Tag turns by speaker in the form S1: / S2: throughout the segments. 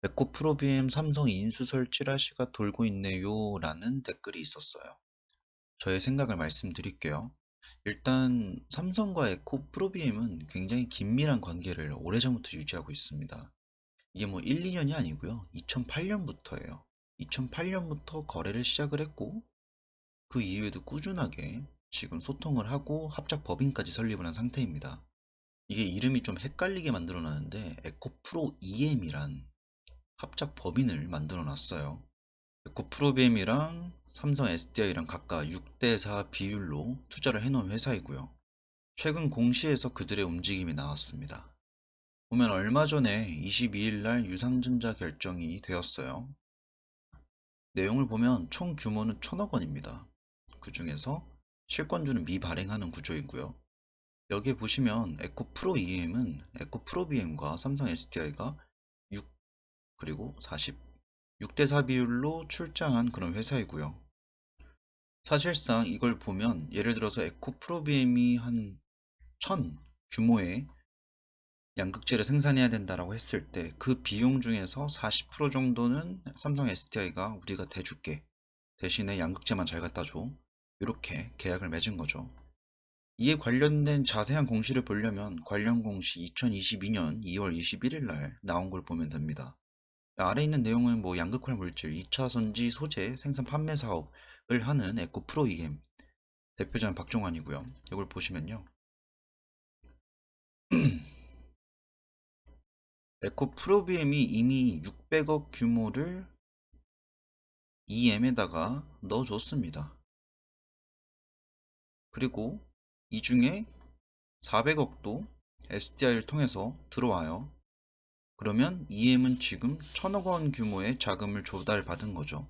S1: 에코프로비엠 삼성 인수설 찌라시가 돌고 있네요 라는 댓글이 있었어요. 저의 생각을 말씀드릴게요. 일단 삼성과 에코프로비엠은 굉장히 긴밀한 관계를 오래전부터 유지하고 있습니다. 이게 뭐 1, 2년이 아니고요. 2008년부터예요. 2008년부터 거래를 시작을 했고 그 이후에도 꾸준하게 지금 소통을 하고 합작 법인까지 설립을 한 상태입니다. 이게 이름이 좀 헷갈리게 만들어 놨는데 에코프로 EM이란 합작 법인을 만들어 놨어요. 에코프로비엠이랑 삼성 SDI랑 각각 6대4 비율로 투자를 해놓은 회사이고요. 최근 공시에서 그들의 움직임이 나왔습니다. 보면 얼마 전에 22일 날 유상증자 결정이 되었어요. 내용을 보면 총 규모는 1,000억 원입니다. 그 중에서 실권주는 미발행하는 구조이고요. 여기에 보시면 에코프로 EM은 에코프로비엠과 삼성 SDI가 6 그리고 40 6대4 비율로 출장한 그런 회사이고요. 사실상 이걸 보면 예를 들어서 에코프로비엠이 한 1000 규모의 양극재를 생산해야 된다라고 했을 때 그 비용 중에서 40% 정도는 삼성 SDI가 우리가 대줄게. 대신에 양극재만 잘 갖다 줘. 이렇게 계약을 맺은 거죠. 이에 관련된 자세한 공시를 보려면 관련 공시 2022년 2월 21일 날 나온 걸 보면 됩니다. 아래 있는 내용은 뭐 양극화 물질 2차 전지 소재 생산 판매 사업을 하는 에코프로 EM 대표자는 박종환이고요. 이걸 보시면요. 에코프로비엠이 이미 600억 규모를 EM에다가 넣어줬습니다. 그리고 이 중에 400억도 SDI를 통해서 들어와요. 그러면 EM은 지금 1,000억 원 규모의 자금을 조달받은 거죠.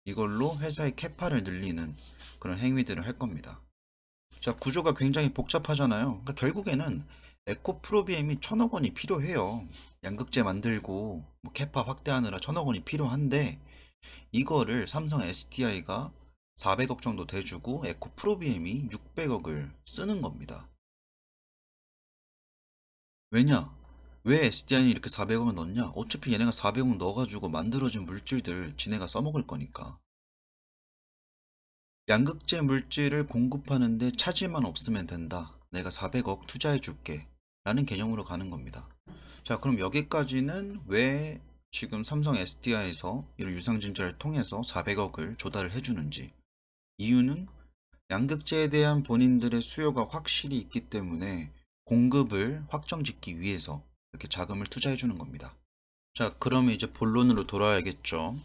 S1: 이걸로 회사의 캐파를 늘리는 그런 행위들을 할 겁니다. 자, 구조가 굉장히 복잡하잖아요. 그러니까 결국에는 에코프로비엠이 1,000억 원이 필요해요. 양극재 만들고 뭐 캐파 확대하느라 1,000억 원이 필요한데 이거를 삼성 SDI가 400억 정도 대주고 에코프로비엠이 600억을 쓰는 겁니다. 왜냐? 왜 SDI는 이렇게 400억을 넣냐? 어차피 얘네가 400억 넣어가지고 만들어진 물질들 지네가 써먹을 거니까. 양극재 물질을 공급하는데 차질만 없으면 된다. 내가 400억 투자해 줄게. 라는 개념으로 가는 겁니다. 자, 그럼 여기까지는 왜 지금 삼성 SDI에서 이런 유상증자를 통해서 400억을 조달을 해주는지. 이유는 양극재에 대한 본인들의 수요가 확실히 있기 때문에 공급을 확정짓기 위해서 이렇게 자금을 투자해 주는 겁니다. 자, 그러면 이제 본론으로 돌아야겠죠.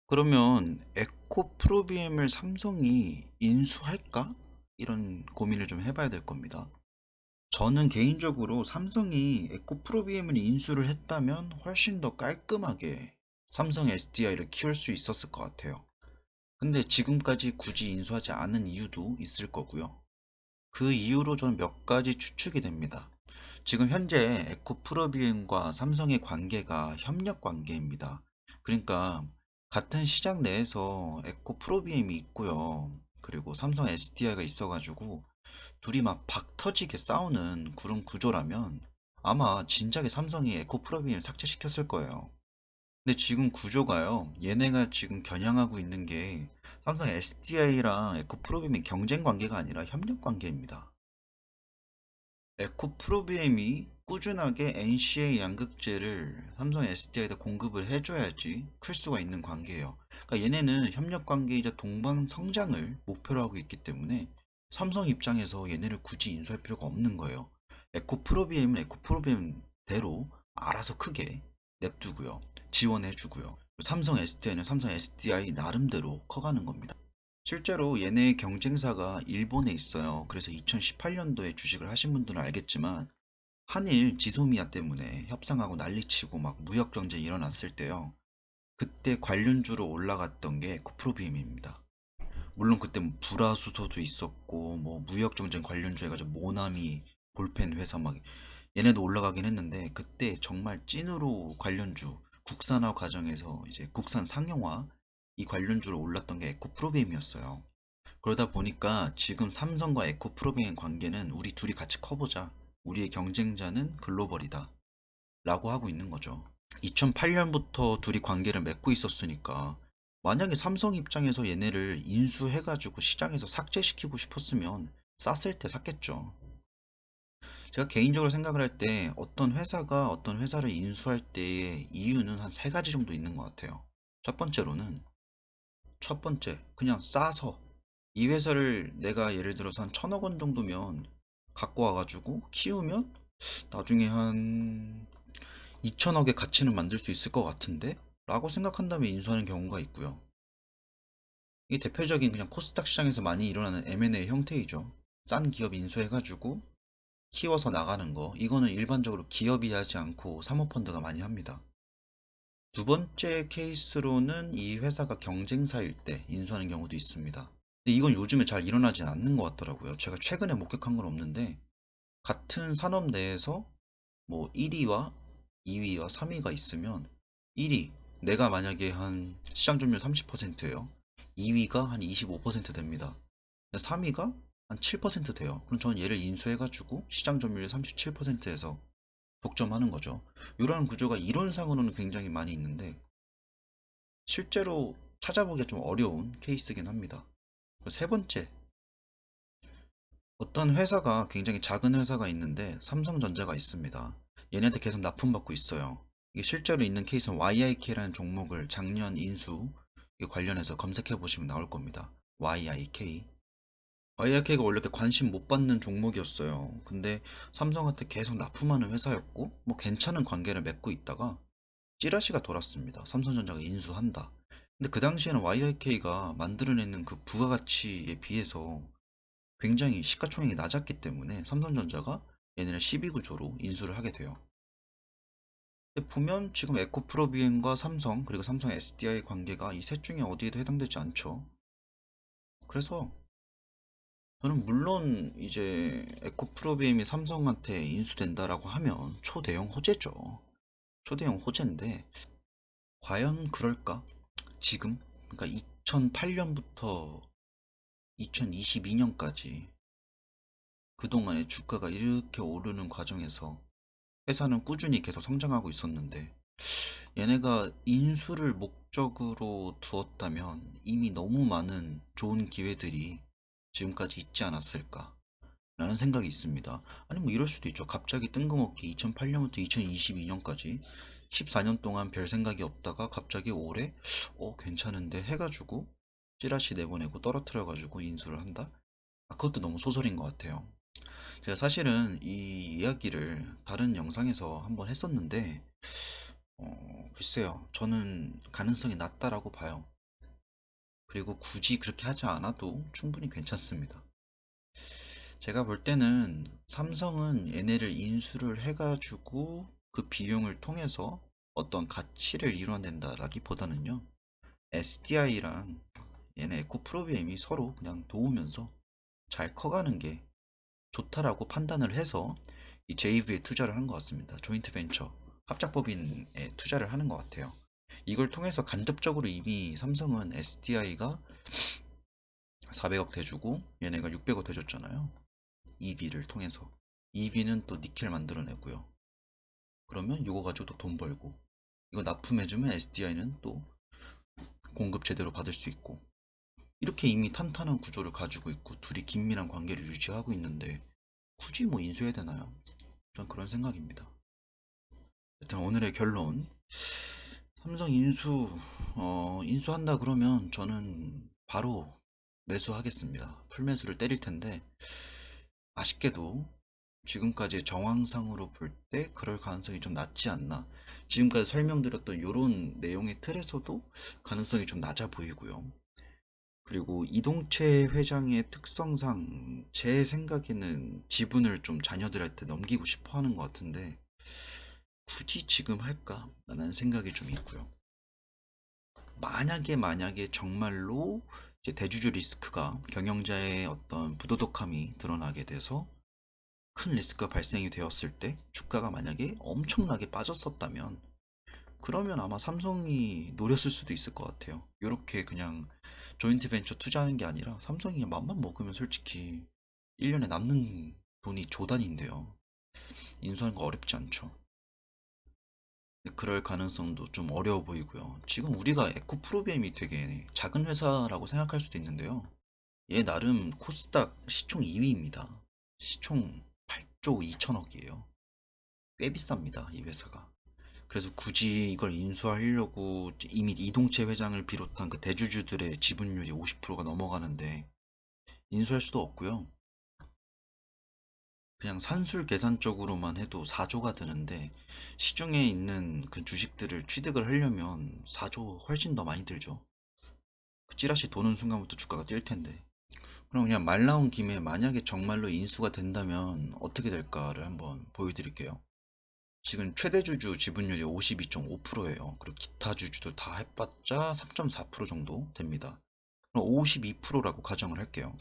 S1: 그러면 에코프로비엠을 삼성이 인수할까? 이런 고민을 좀 해봐야 될 겁니다. 저는 개인적으로 삼성이 에코프로비엠을 인수를 했다면 훨씬 더 깔끔하게 삼성 SDI를 키울 수 있었을 것 같아요. 근데 지금까지 굳이 인수하지 않은 이유도 있을 거고요. 그 이유로 저는 몇 가지 추측이 됩니다. 지금 현재 에코프로비엠과 삼성의 관계가 협력 관계입니다. 그러니까 같은 시장 내에서 에코프로비엠이 있고요. 그리고 삼성 SDI가 있어가지고 둘이 막 박 터지게 싸우는 그런 구조라면 아마 진작에 삼성이 에코프로비엠 삭제시켰을 거예요. 근데 지금 구조가요. 얘네가 지금 겨냥하고 있는 게 삼성 SDI랑 에코프로비엠이 경쟁 관계가 아니라 협력 관계입니다. 에코프로비엠이 꾸준하게 NCA 양극재를 삼성 SDI에다 공급을 해줘야지 클 수가 있는 관계예요. 그러니까 얘네는 협력 관계이자 동반 성장을 목표로 하고 있기 때문에 삼성 입장에서 얘네를 굳이 인수할 필요가 없는 거예요. 에코프로비엠은 에코프로비엠대로 알아서 크게 냅두고요. 지원해주고요. 삼성 SDI는 삼성 SDI 나름대로 커가는 겁니다. 실제로 얘네의 경쟁사가 일본에 있어요. 그래서 2018년도에 주식을 하신 분들은 알겠지만 한일 지소미아 때문에 협상하고 난리치고 막 무역 경쟁이 일어났을 때요. 그때 관련주로 올라갔던 게 코프로비엠입니다. 물론 그때 뭐 불화수소도 있었고 뭐 무역 경쟁 관련주 해가지고 모나미 볼펜 회사 막 얘네도 올라가긴 했는데 그때 정말 찐으로 관련주 국산화 과정에서 이제 국산 상용화 이 관련주로 올랐던 게 에코프로비엠이었어요. 그러다 보니까 지금 삼성과 에코프로비엠 관계는 우리 둘이 같이 커보자. 우리의 경쟁자는 글로벌이다. 라고 하고 있는 거죠. 2008년부터 둘이 관계를 맺고 있었으니까 만약에 삼성 입장에서 얘네를 인수해가지고 시장에서 삭제시키고 싶었으면 쌌을 때 샀겠죠. 제가 개인적으로 생각을 할 때 어떤 회사가 어떤 회사를 인수할 때의 이유는 한 세 가지 정도 있는 것 같아요. 첫 번째로는 첫 번째 그냥 싸서 이 회사를 내가 예를 들어서 한 1,000억 원 정도면 갖고 와가지고 키우면 나중에 한 2천억의 가치는 만들 수 있을 것 같은데? 라고 생각한다면 인수하는 경우가 있고요. 이게 대표적인 그냥 코스닥 시장에서 많이 일어나는 M&A 형태이죠. 싼 기업 인수해가지고 키워서 나가는 거. 이거는 일반적으로 기업이 하지 않고 사모펀드가 많이 합니다. 두 번째 케이스로는 이 회사가 경쟁사일 때 인수하는 경우도 있습니다. 근데 이건 요즘에 잘 일어나지 않는 것 같더라고요. 제가 최근에 목격한 건 없는데 같은 산업 내에서 뭐 1위와 2위와 3위가 있으면 1위 내가 만약에 한 시장 점유율 30%예요. 2위가 한 25% 됩니다. 3위가 한 7% 돼요. 그럼 저는 얘를 인수해가지고 시장 점유율 37%에서 독점하는 거죠. 이러한 구조가 이론상으로는 굉장히 많이 있는데 실제로 찾아보기가 좀 어려운 케이스긴 합니다. 세 번째, 어떤 회사가 굉장히 작은 회사가 있는데 삼성전자가 있습니다. 얘네한테 계속 납품받고 있어요. 이게 실제로 있는 케이스는 YIK라는 종목을 작년 인수 관련해서 검색해 보시면 나올 겁니다. YIK. YIK가 원래 이렇게 관심 못 받는 종목이었어요. 근데 삼성한테 계속 납품하는 회사였고, 뭐 괜찮은 관계를 맺고 있다가 찌라시가 돌았습니다. 삼성전자가 인수한다. 근데 그 당시에는 YIK가 만들어내는 그 부가가치에 비해서 굉장히 시가총액이 낮았기 때문에 삼성전자가 얘네를 12구조로 인수를 하게 돼요. 근데 보면 지금 에코프로비엠과 삼성 그리고 삼성 SDI 관계가 이 셋 중에 어디에도 해당되지 않죠. 그래서 저는 물론 이제 에코프로비엠이 삼성한테 인수된다라고 하면 초대형 호재죠. 초대형 호재인데 과연 그럴까? 지금 그러니까 2008년부터 2022년까지 그동안에 주가가 이렇게 오르는 과정에서 회사는 꾸준히 계속 성장하고 있었는데 얘네가 인수를 목적으로 두었다면 이미 너무 많은 좋은 기회들이 지금까지 있지 않았을까 라는 생각이 있습니다. 아니 뭐 이럴 수도 있죠. 갑자기 뜬금없게 2008년부터 2022년까지 14년 동안 별 생각이 없다가 갑자기 올해 괜찮은데 해가지고 찌라시 내보내고 떨어뜨려가지고 인수를 한다? 그것도 너무 소설인 것 같아요. 제가 사실은 이 이야기를 다른 영상에서 한번 했었는데 글쎄요. 저는 가능성이 낮다라고 봐요. 그리고 굳이 그렇게 하지 않아도 충분히 괜찮습니다. 제가 볼 때는 삼성은 얘네를 인수를 해가지고 그 비용을 통해서 어떤 가치를 이뤄낸다라기보다는요. SDI랑 얘네 에코프로비엠이 서로 그냥 도우면서 잘 커가는 게 좋다라고 판단을 해서 이 JV에 투자를 한 것 같습니다. 조인트 벤처 합작법인에 투자를 하는 것 같아요. 이걸 통해서 간접적으로 이미 삼성은 SDI가 400억 대주고 얘네가 600억 대줬잖아요. EV를 통해서. EV는 또 니켈 만들어내고요. 그러면 이거 가지고 또 돈 벌고 이거 납품해주면 SDI는 또 공급 제대로 받을 수 있고 이렇게 이미 탄탄한 구조를 가지고 있고 둘이 긴밀한 관계를 유지하고 있는데 굳이 뭐 인수해야 되나요? 전 그런 생각입니다. 일단 오늘의 결론 삼성 인수한다 그러면 저는 바로 매수하겠습니다. 풀매수를 때릴 텐데 아쉽게도 지금까지의 정황상으로 볼 때 그럴 가능성이 좀 낮지 않나. 지금까지 설명드렸던 이런 내용의 틀에서도 가능성이 좀 낮아 보이고요. 그리고 이동채 회장의 특성상 제 생각에는 지분을 좀 자녀들한테 넘기고 싶어 하는 것 같은데 굳이 지금 할까? 라는 생각이 좀 있고요. 만약에 정말로 이제 대주주 리스크가 경영자의 어떤 부도덕함이 드러나게 돼서 큰 리스크가 발생이 되었을 때 주가가 만약에 엄청나게 빠졌었다면 그러면 아마 삼성이 노렸을 수도 있을 것 같아요. 이렇게 그냥 조인트 벤처 투자하는 게 아니라 삼성이 그냥 맘만 먹으면 솔직히 1년에 남는 돈이 조 단위인데요. 인수하는 거 어렵지 않죠. 그럴 가능성도 좀 어려워 보이고요. 지금 우리가 에코프로비엠이 되게 작은 회사라고 생각할 수도 있는데요. 얘 나름 코스닥 시총 2위입니다. 시총 8조 2천억이에요. 꽤 비쌉니다, 이 회사가. 그래서 굳이 이걸 인수하려고 이미 이동채 회장을 비롯한 그 대주주들의 지분율이 50%가 넘어가는데 인수할 수도 없고요. 그냥 산술 계산적으로만 해도 4조가 드는데 시중에 있는 그 주식들을 취득을 하려면 4조 훨씬 더 많이 들죠. 그 찌라시 도는 순간부터 주가가 뛸 텐데. 그럼 그냥 말 나온 김에 만약에 정말로 인수가 된다면 어떻게 될까를 한번 보여드릴게요. 지금 최대 주주 지분율이 52.5%예요. 그리고 기타 주주도 다 해봤자 3.4% 정도 됩니다. 그럼 52%라고 가정을 할게요.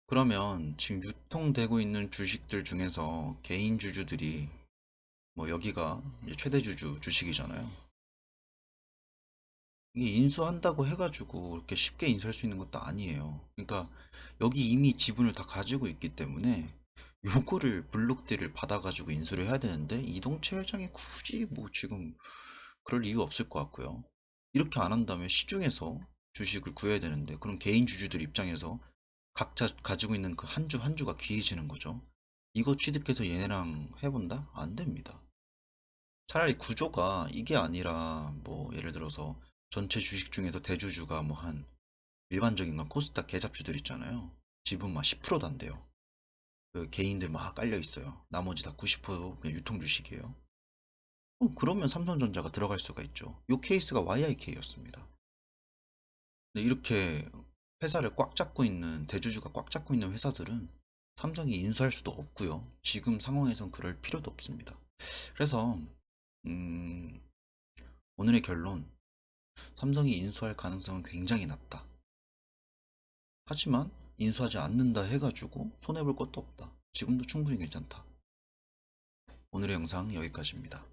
S1: 그러면 지금 유통되고 있는 주식들 중에서 개인 주주들이 뭐 여기가 이제 최대 주주 주식이잖아요. 이게 인수한다고 해가지고 이렇게 쉽게 인수할 수 있는 것도 아니에요. 그러니까 여기 이미 지분을 다 가지고 있기 때문에 요거를 블록딜을 받아가지고 인수를 해야 되는데 이동채 회장이 굳이 뭐 지금 그럴 이유가 없을 것 같고요. 이렇게 안 한다면 시중에서 주식을 구해야 되는데 그럼 개인 주주들 입장에서 각자 가지고 있는 그 한 주 한 주가 귀해지는 거죠. 이거 취득해서 얘네랑 해본다? 안 됩니다. 차라리 구조가 이게 아니라 뭐 예를 들어서 전체 주식 중에서 대주주가 뭐 한 일반적인 건 코스닥 계잡주들 있잖아요. 지분 막 10%도 안 돼요. 그 개인들 막 깔려 있어요. 나머지 다 90% 그냥 유통 주식이에요. 그러면 삼성전자가 들어갈 수가 있죠. 이 케이스가 YIK였습니다. 이렇게 회사를 꽉 잡고 있는 대주주가 꽉 잡고 있는 회사들은 삼성이 인수할 수도 없고요. 지금 상황에선 그럴 필요도 없습니다. 그래서 음, 오늘의 결론, 삼성이 인수할 가능성은 굉장히 낮다. 하지만 인수하지 않는다 해가지고 손해볼 것도 없다. 지금도 충분히 괜찮다. 오늘의 영상 여기까지입니다.